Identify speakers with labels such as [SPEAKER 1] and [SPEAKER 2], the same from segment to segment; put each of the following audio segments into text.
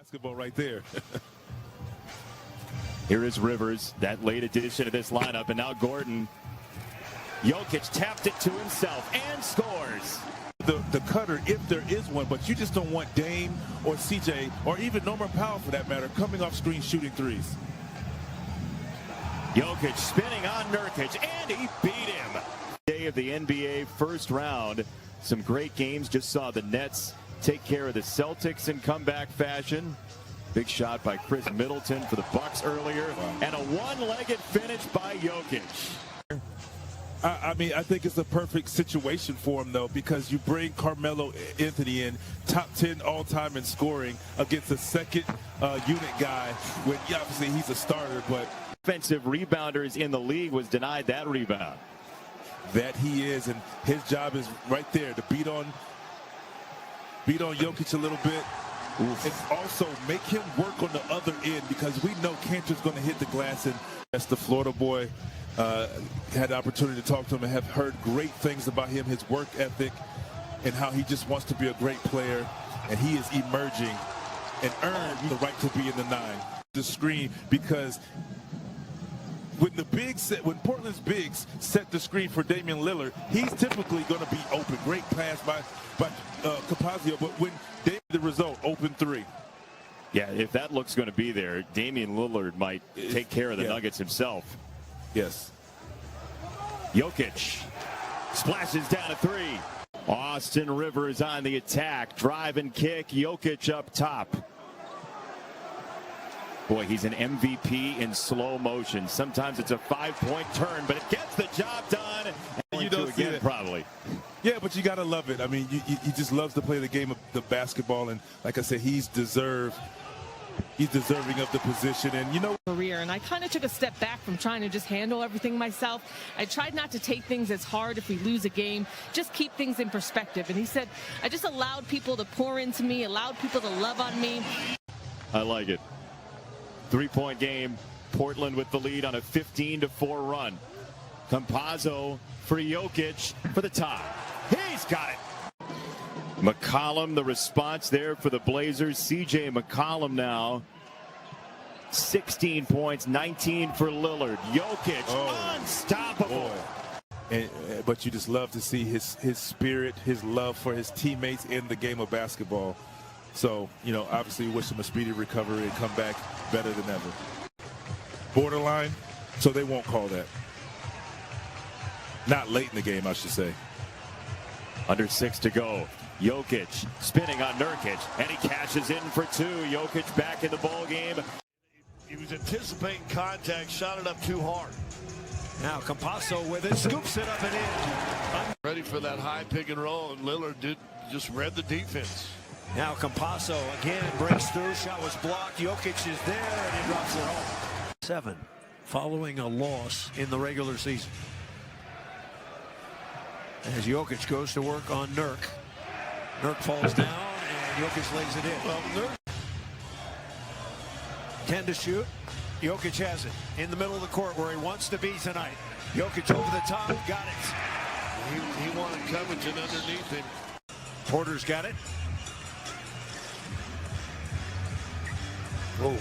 [SPEAKER 1] Basketball right there.
[SPEAKER 2] Here is Rivers, that late addition to this lineup, and now Gordon. Jokić tapped it to himself and scores.
[SPEAKER 1] The cutter, if there is one, but you just don't want Dame or CJ or even Norman Powell for that matter coming off screen shooting threes.
[SPEAKER 2] Jokić spinning on Nurkic, and he beat him. Day of the NBA first round. Some great games. Just saw the Nets take care of the Celtics in comeback fashion. Big shot by Chris Middleton for the Bucks earlier, and a one-legged finish by Jokić.
[SPEAKER 1] I mean, I think it's a perfect situation for him, though, because you bring Carmelo Anthony in, top 10 all-time in scoring, against a second unit guy when obviously he's a starter, but
[SPEAKER 2] offensive rebounders in the league was denied that rebound.
[SPEAKER 1] That he is, and his job is right there to beat on Jokić a little bit. And also make him work on the other end, because we know Cantor's going to hit the glass, and that's the Florida boy. Had the opportunity to talk to him and have heard great things about him, his work ethic, and how he just wants to be a great player, and he is emerging and earned the right to be in the 9. The screen, because when Portland's bigs set the screen for Damian Lillard, he's typically going to be open. Great pass by Capazio, but when Damian, the result, open 3.
[SPEAKER 2] Yeah, if that look's going to be there, Damian Lillard might take care of the Nuggets himself.
[SPEAKER 1] Yes.
[SPEAKER 2] Jokić splashes down a 3. Austin Rivers on the attack. Drive and kick. Jokić up top. Boy, he's an MVP in slow motion. Sometimes it's a 5-point turn, but it gets the job done. And
[SPEAKER 1] you don't see
[SPEAKER 2] again,
[SPEAKER 1] it.
[SPEAKER 2] probably.
[SPEAKER 1] Yeah, but you got to love it. I mean, he just loves to play the game of the basketball, and like I said, he's deserving of the position, and you know,
[SPEAKER 3] career. And I kind of took a step back from trying to just handle everything myself. I tried not to take things as hard if we lose a game, just keep things in perspective. And he said, I just allowed people to pour into me, allowed people to love on me.
[SPEAKER 2] I like it. 3-point game. Portland with the lead on a 15-4 run. Campazzo for Jokić for the tie. He's got it. McCollum, the response there for the Blazers. CJ McCollum now. 16 points, 19 for Lillard. Jokić, unstoppable.
[SPEAKER 1] But you just love to see his spirit, his love for his teammates in the game of basketball. So, you know, obviously wish him a speedy recovery and come back better than ever. Borderline, so they won't call that. Not late in the game, I should say.
[SPEAKER 2] Under 6 to go. Jokić spinning on Nurkic, and he cashes in for 2. Jokić back in the ball game.
[SPEAKER 4] He was anticipating contact, shot it up too hard.
[SPEAKER 5] Now Campazzo with it, scoops it up and in.
[SPEAKER 4] Ready for that high pick and roll, and Lillard just read the defense.
[SPEAKER 5] Now Campazzo again breaks through, shot was blocked. Jokić is there, and he drops it home. 7, following a loss in the regular season. As Jokić goes to work on Nurk. Nurk falls down, and Jokić lays it in.
[SPEAKER 4] Well, Nurk
[SPEAKER 5] 10 to shoot. Jokić has it in the middle of the court where he wants to be tonight. Jokić over the top, got it.
[SPEAKER 4] He wanted Covington underneath him.
[SPEAKER 5] Porter's got it. Oh.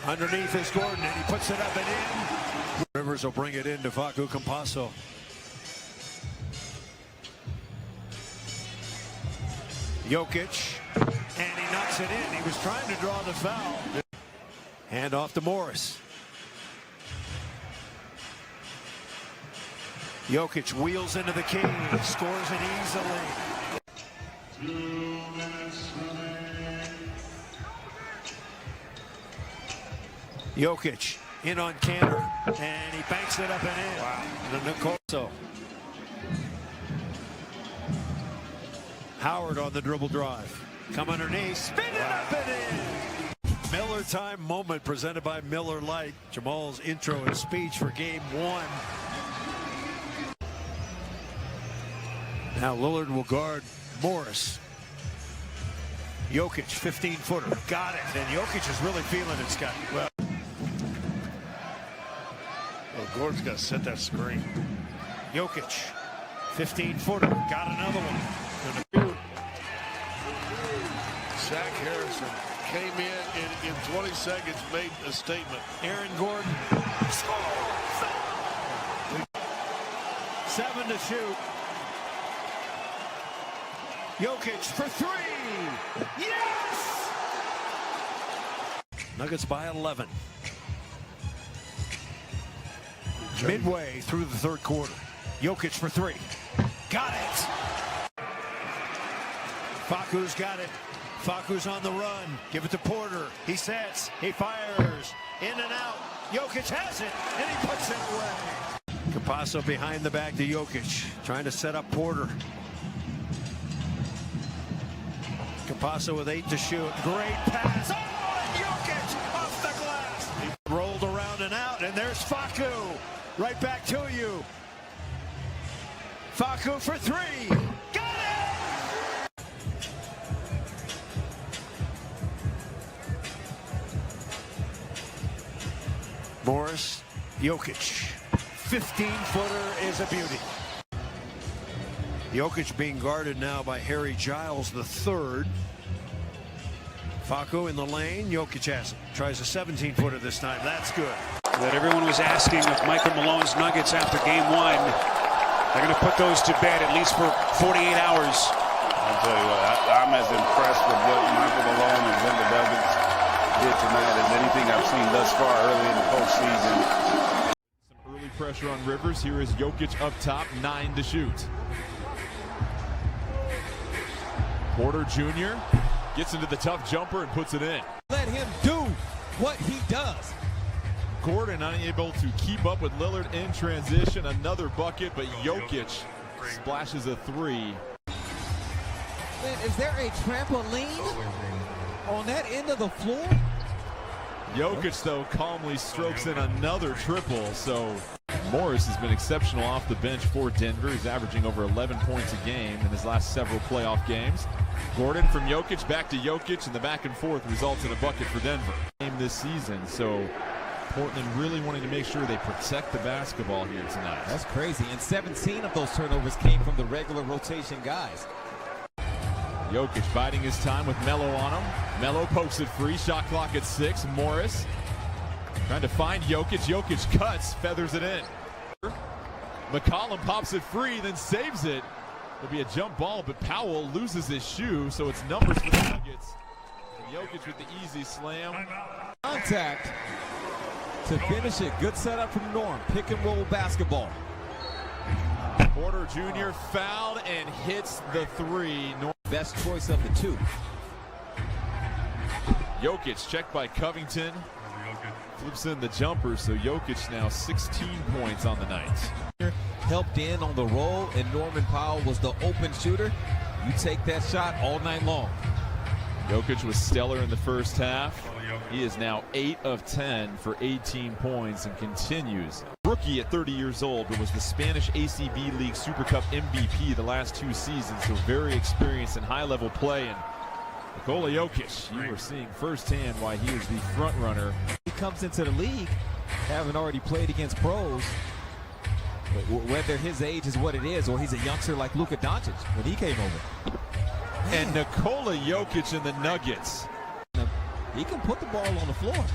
[SPEAKER 5] Underneath is Gordon, and he puts it up and in. Rivers will bring it in to Facu Campazzo. Jokić, and he knocks it in. He was trying to draw the foul. Hand off to Morris. Jokić wheels into the key, scores it easily. Jokić in on Cantor, and he banks it up and in.
[SPEAKER 4] Wow.
[SPEAKER 5] The Nikola. Howard on the dribble drive. Come underneath, spin it up and in. Miller time moment presented by Miller Lite. Jamal's intro and speech for game 1. Now Lillard will guard Morris. Jokić, 15-footer. Got it. And Jokić is really feeling it, Scott. Well,
[SPEAKER 4] Gordon's got to set that screen.
[SPEAKER 5] Jokić, 15-footer. Got another one.
[SPEAKER 4] Zach Harrison came in 20 seconds, made a statement.
[SPEAKER 5] Aaron Gordon. 7 to shoot. Jokić for 3. Yes! Nuggets by 11. Midway through the third quarter. Jokić for 3. Got it. Facu's got it. Facu's on the run. Give it to Porter. He sets. He fires. In and out. Jokić has it. And he puts it away. Campasso behind the back to Jokić. Trying to set up Porter. Campasso with 8 to shoot. Great pass. Oh, and Jokić off the glass. He rolled around and out. And there's Facu. Right back to you. Facu for 3. Got it! Morris, Jokić. 15-footer is a beauty. Jokić being guarded now by Harry Giles III. Facu in the lane. Jokić has it. Tries a 17-footer this time. That's good.
[SPEAKER 6] That everyone was asking of Michael Malone's Nuggets after game 1. They're going to put those to bed at least for 48 hours.
[SPEAKER 7] I'll tell you what, I'm as impressed with what Michael Malone and Denver Nuggets did tonight as anything I've seen thus far early in the postseason.
[SPEAKER 2] Some early pressure on Rivers. Here is Jokić up top, 9 to shoot. Porter Jr. gets into the tough jumper and puts it in.
[SPEAKER 8] Let him do what he does.
[SPEAKER 2] Gordon unable to keep up with Lillard in transition. Another bucket, but Jokić splashes a 3.
[SPEAKER 8] Man, is there a trampoline on that end of the floor?
[SPEAKER 2] Jokić, though, calmly strokes in another triple. So Morris has been exceptional off the bench for Denver. He's averaging over 11 points a game in his last several playoff games. Gordon from Jokić back to Jokić, and the back and forth results in a bucket for Denver. Game this season, so Portland really wanting to make sure they protect the basketball here tonight.
[SPEAKER 8] That's crazy. And 17 of those turnovers came from the regular rotation guys.
[SPEAKER 2] Jokić biding his time with Melo on him. Melo pokes it free. Shot clock at 6. Morris trying to find Jokić. Jokić cuts, feathers it in. McCollum pops it free, then saves it. It'll be a jump ball, but Powell loses his shoe, so it's numbers for the Nuggets. And Jokić with the easy slam.
[SPEAKER 8] Contact to finish it. Good setup from Norm. Pick and roll basketball.
[SPEAKER 2] Porter Jr. fouled and hits the 3.
[SPEAKER 8] Best choice of the 2.
[SPEAKER 2] Jokić checked by Covington. Flips in the jumper, so Jokić now 16 points on the night.
[SPEAKER 8] Helped in on the roll, and Norman Powell was the open shooter. You take that shot all night long.
[SPEAKER 2] Jokić was stellar in the first half. He is now 8 of 10 for 18 points and continues. Rookie at 30 years old, but was the Spanish ACB League Super Cup MVP the last 2 seasons, so very experienced in high-level play. And Nikola Jokić, you were seeing firsthand why he is the front runner.
[SPEAKER 8] He comes into the league, having already played against pros, whether his age is what it is or he's a youngster like Luka Doncic when he came over.
[SPEAKER 2] And Nikola Jokić in the Nuggets.
[SPEAKER 8] He can put the ball on the floor.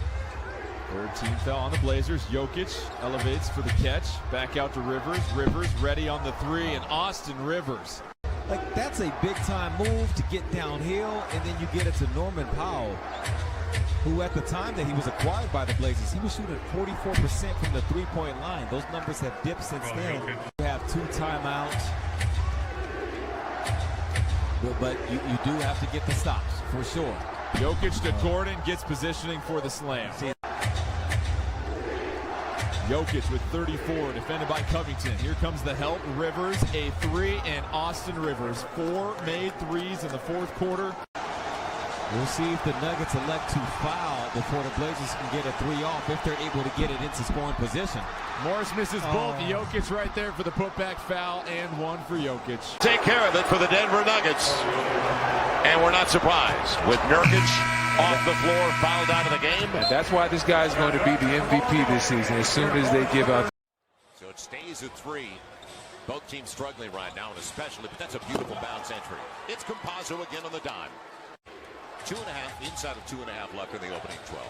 [SPEAKER 2] Third team foul on the Blazers. Jokić elevates for the catch. Back out to Rivers. Rivers ready on the 3, and Austin Rivers.
[SPEAKER 8] Like, that's a big-time move to get downhill, and then you get it to Norman Powell, who at the time that he was acquired by the Blazers, he was shooting 44% from the three-point line. Those numbers have dipped since then. You have 2 timeouts. But you do have to get the stops, for sure.
[SPEAKER 2] Jokić to Gordon, gets positioning for the slam. Jokić with 34, defended by Covington. Here comes the help. Rivers, a 3, and Austin Rivers. 4 made threes in the fourth quarter.
[SPEAKER 8] We'll see if the Nuggets elect to foul before the Blazers can get a 3 off, if they're able to get it into scoring position.
[SPEAKER 2] Morris misses both. Jokić right there for the putback foul, and 1 for Jokić.
[SPEAKER 9] Take care of it for the Denver Nuggets. And we're not surprised with Nurkic off the floor, fouled out of the game.
[SPEAKER 10] And that's why this guy's going to be the MVP this season as soon as they give up.
[SPEAKER 9] So it stays at 3. Both teams struggling right now, and especially, but that's a beautiful bounce entry. It's Campasso again on the dime. 2.5, inside of 2.5 left in the opening 12.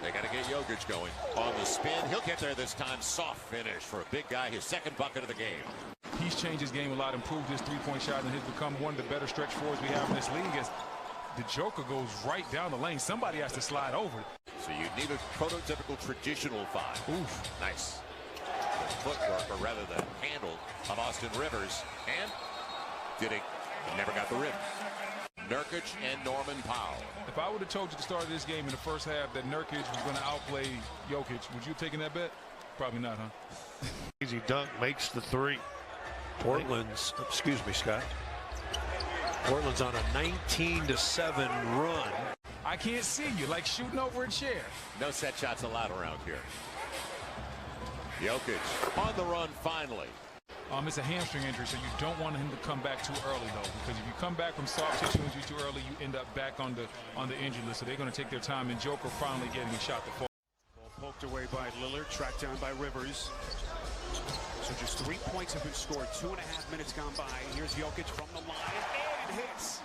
[SPEAKER 9] They got to get Jokić going on the spin. He'll get there this time. Soft finish for a big guy, his second bucket of the game.
[SPEAKER 10] He's changed his game a lot, improved his three-point shot, and has become one of the better stretch fours we have in this league. As the Joker goes right down the lane, somebody has to slide over.
[SPEAKER 9] So you need a prototypical traditional five.
[SPEAKER 10] Oof.
[SPEAKER 9] Nice footwork, or rather the handle of Austin Rivers. And never got the rim. Nurkic and Norman Powell.
[SPEAKER 10] If I would have told you at the start of this game in the first half that Nurkic was going to outplay Jokić, would you have taken that bet? Probably not, huh?
[SPEAKER 5] Easy dunk, makes the three. Portland's, excuse me, Scott. Portland's on a 19-7 run.
[SPEAKER 10] I can't see you, like shooting over a chair.
[SPEAKER 9] No set shots allowed around here. Jokić on the run finally.
[SPEAKER 10] It's a hamstring injury, so you don't want him to come back too early, though, because if you come back from soft tissue injury too early, you end up back on the injury list. So they're going to take their time, and Joker finally getting a shot to fall.
[SPEAKER 6] Ball poked away by Lillard, tracked down by Rivers. So just 3 points have been scored, 2.5 minutes gone by. Here's Jokić from the line, and hits.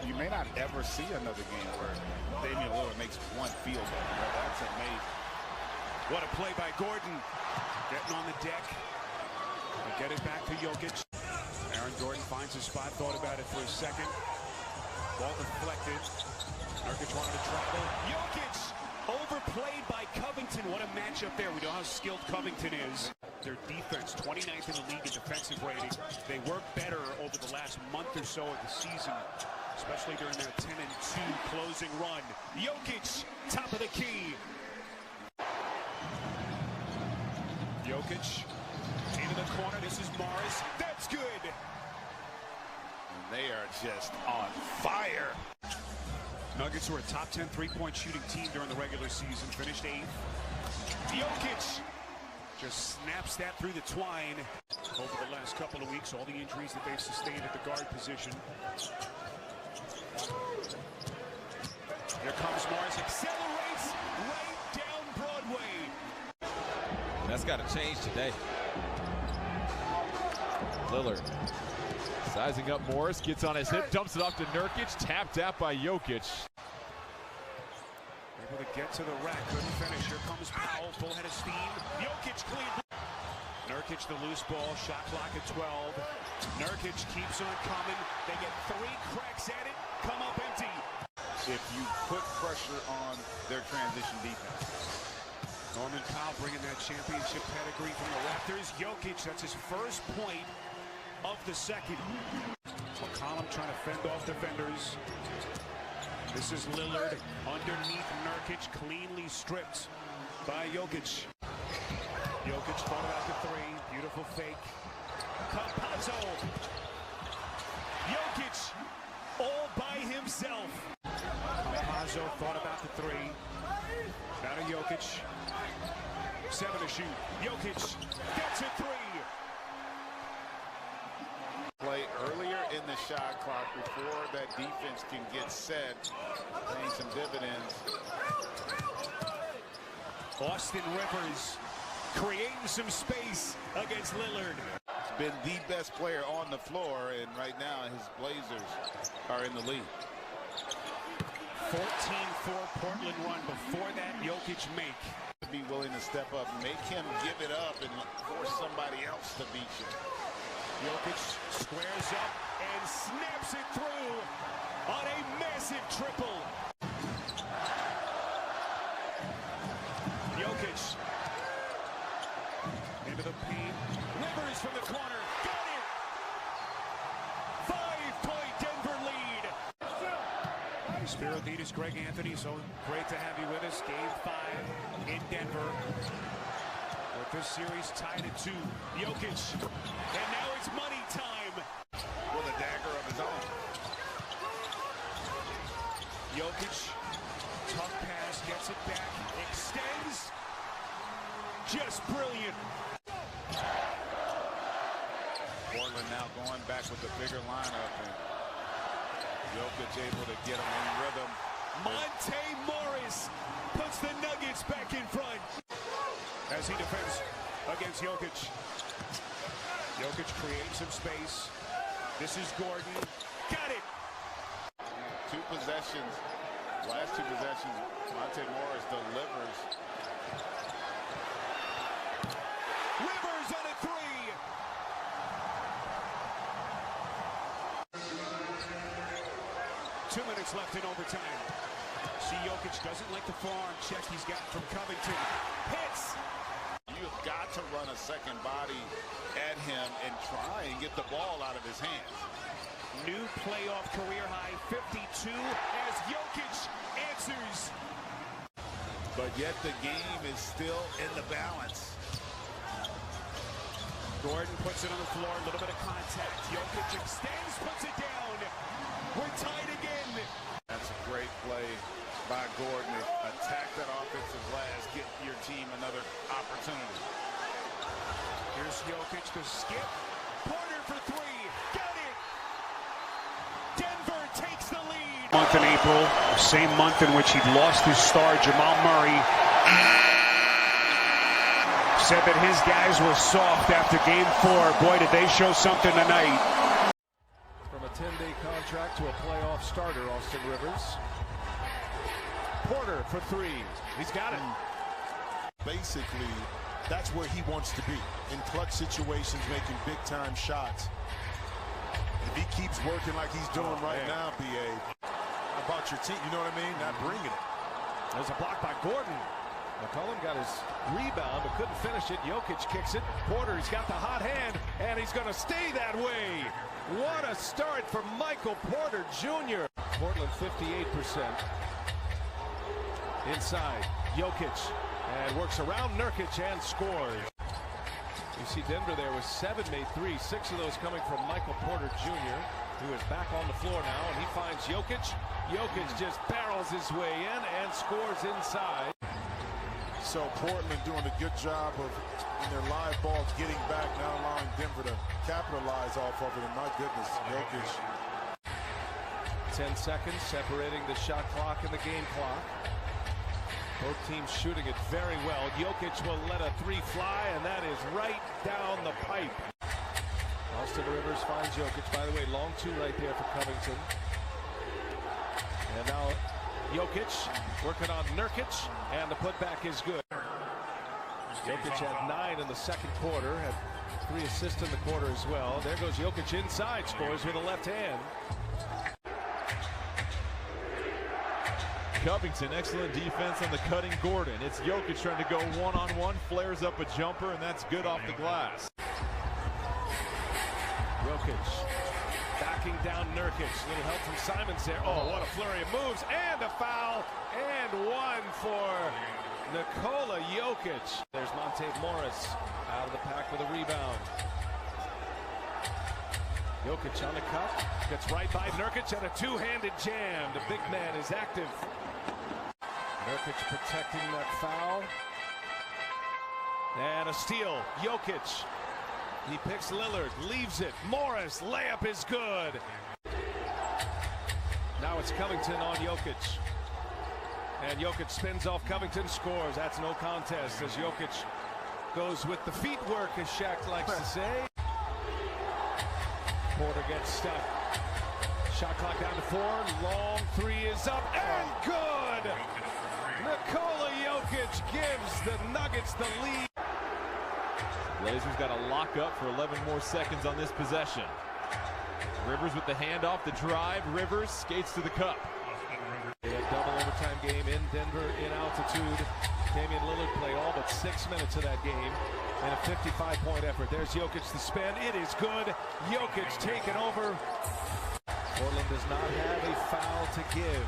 [SPEAKER 7] You may not ever see another game where Damian Lillard makes one field goal. That's amazing.
[SPEAKER 6] What a play by Gordon. Getting on the deck. They get it back to Jokić. Aaron Gordon finds a spot, thought about it for a second. Ball deflected. Nurkic wanted to travel. Jokić overplayed by Covington. What a matchup there. We know how skilled Covington is. Their defense, 29th in the league in defensive rating. They were better over the last month or so of the season, especially during that 10-2 closing run. Jokić, top of the key. Jokić into the corner. This is Morris. That's good.
[SPEAKER 7] And they are just on fire.
[SPEAKER 6] Nuggets were a top 10 three-point shooting team during the regular season. Finished 8th. Jokić just snaps that through the twine. Over the last couple of weeks, all the injuries that they've sustained at the guard position. Here comes Morris. Accelerates right down Broadway.
[SPEAKER 8] That's got to change today. Lillard sizing up Morris, gets on his hip, dumps it off to Nurkic, tapped out by Jokić.
[SPEAKER 6] Able to get to the rack, couldn't finish. Here comes Powell, full head of steam. Jokić clean. Nurkic the loose ball, shot clock at 12. Nurkic keeps on coming. They get 3 cracks at it, come up empty.
[SPEAKER 7] If you put pressure on their transition defense.
[SPEAKER 6] Norman Powell bringing that championship pedigree from the Raptors. Jokić, that's his first point of the second. McCollum trying to fend off defenders. This is Lillard underneath Nurkic, cleanly stripped by Jokić. Jokić thought about the 3. Beautiful fake. Campazzo. Jokić all by himself. Campazzo thought about the 3. Now to Jokić. 7 to shoot. Jokić gets a 3.
[SPEAKER 7] Play earlier in the shot clock before that defense can get set, paying some dividends.
[SPEAKER 6] Austin Rivers creating some space against Lillard.
[SPEAKER 7] He's been the best player on the floor, and right now his Blazers are in the lead.
[SPEAKER 6] 14-4 Portland run. Before that, Jokić make.
[SPEAKER 7] Be willing to step up, make him give it up, and force somebody else to beat you.
[SPEAKER 6] Jokić squares up and snaps it through on a massive triple. Jokić into the paint. Rivers from the corner. Got it! 5-point Denver lead. Spirit leaders Greg Anthony, so great to have you with us. Game 5 in Denver. With this series tied at 2. Jokić. And now it's money time.
[SPEAKER 7] With a dagger of his own.
[SPEAKER 6] Jokić. Tough pass. Gets it back. Extends. Just brilliant.
[SPEAKER 7] Portland now going back with the bigger lineup. And Jokić able to get him in rhythm.
[SPEAKER 6] Monte Morris puts the Nuggets back in front as he defends against Jokić. Jokić creates some space. This is Gordon. Got it.
[SPEAKER 7] Two possessions. Last two possessions, Monte Morris delivers.
[SPEAKER 6] Rivers on a three. Two minutes left in overtime. See, Jokić doesn't like the forearm check he's got from Covington. Hits.
[SPEAKER 7] You've got to run a second body at him and try and get the ball out of his hands.
[SPEAKER 6] New playoff career high 52 as Jokić answers.
[SPEAKER 7] But yet the game is still in the balance.
[SPEAKER 6] Gordon puts it on the floor, a little bit of contact. Jokić extends, puts it down. We're tied again.
[SPEAKER 7] That's a great play by Gordon. Attack that offensive glass, get your team another opportunity.
[SPEAKER 6] Here's Jokić to skip. Porter for three. Got it. Denver takes the lead. Month in April, same month in which he'd lost his star, Jamal Murray. Said that his guys were soft after game 4. Boy, did they show something tonight.
[SPEAKER 5] From a 10-day contract to a playoff starter, Austin Rivers. Porter for three. He's got it.
[SPEAKER 11] Basically, that's where he wants to be. In clutch situations, making big-time shots. If he keeps working like he's doing right now, B.A., how about your team? You know what I mean? Not bringing it.
[SPEAKER 5] There's a block by Gordon. McCollum got his rebound but couldn't finish it. Jokić kicks it. Porter's got the hot hand, and he's going to stay that way. What a start for Michael Porter Jr. Portland 58%. Inside, Jokić, and works around Nurkic and scores. You see Denver there with 7 made threes, 6 of those coming from Michael Porter Jr., who is back on the floor now, and he finds Jokić. Jokić just barrels his way in and scores inside.
[SPEAKER 11] So Portland doing a good job of, in their live ball, getting back, not allowing Denver to capitalize off of it. And my goodness, Jokić.
[SPEAKER 5] 10 seconds separating the shot clock and the game clock. Both teams shooting it very well. Jokić will let a three fly, and that is right down the pipe. Austin Rivers finds Jokić. By the way, long two right there for Covington. And now Jokić working on Nurkic, and the putback is good. Jokić had 9 in the second quarter, had 3 assists in the quarter as well. There goes Jokić inside, scores with a left hand.
[SPEAKER 8] Covington, excellent defense on the cutting Gordon. It's Jokić trying to go one-on-one, flares up a jumper, and that's good off the glass.
[SPEAKER 5] Jokić backing down Nurkic. Little help from Simons there. Oh, what a flurry of moves, and a foul, and one for Nikola Jokić. There's Monte Morris out of the pack with a rebound. Jokić on the cut, gets right by Nurkic, and a two-handed jam. The big man is active. Nurkic protecting that foul. And a steal. Jokić. He picks Lillard, leaves it. Morris, layup is good. Now it's Covington on Jokić. And Jokić spins off Covington, scores. That's no contest as Jokić goes with the feet work, as Shaq likes to say. Porter gets stuck. Shot clock down to 4. Long three is up and good. Nikola Jokić gives the Nuggets the lead.
[SPEAKER 8] Blazers got to lock up for 11 more seconds on this possession. Rivers with the handoff, the drive. Rivers skates to the cup.
[SPEAKER 5] A double overtime game in Denver in altitude. Damian Lillard played all but 6 minutes of that game and a 55-point effort. There's Jokić to spin. It is good. Jokić taking over. Portland does not have a foul to give.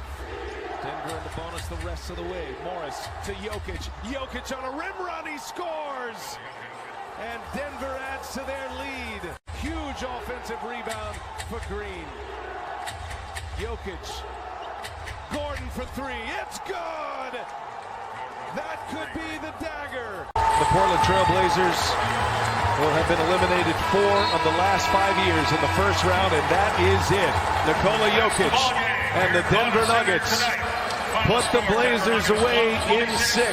[SPEAKER 5] Denver in the bonus the rest of the way. Morris to Jokić. Jokić on a rim run. He scores. And Denver adds to their lead. Huge offensive rebound for Green. Jokić. Gordon for 3. It's good. That could be the dagger. The Portland Trail Blazers will have been eliminated 4 of the last 5 years in the first round, and that is it. Nikola Jokić and the Denver Nuggets put the Blazers away in 6.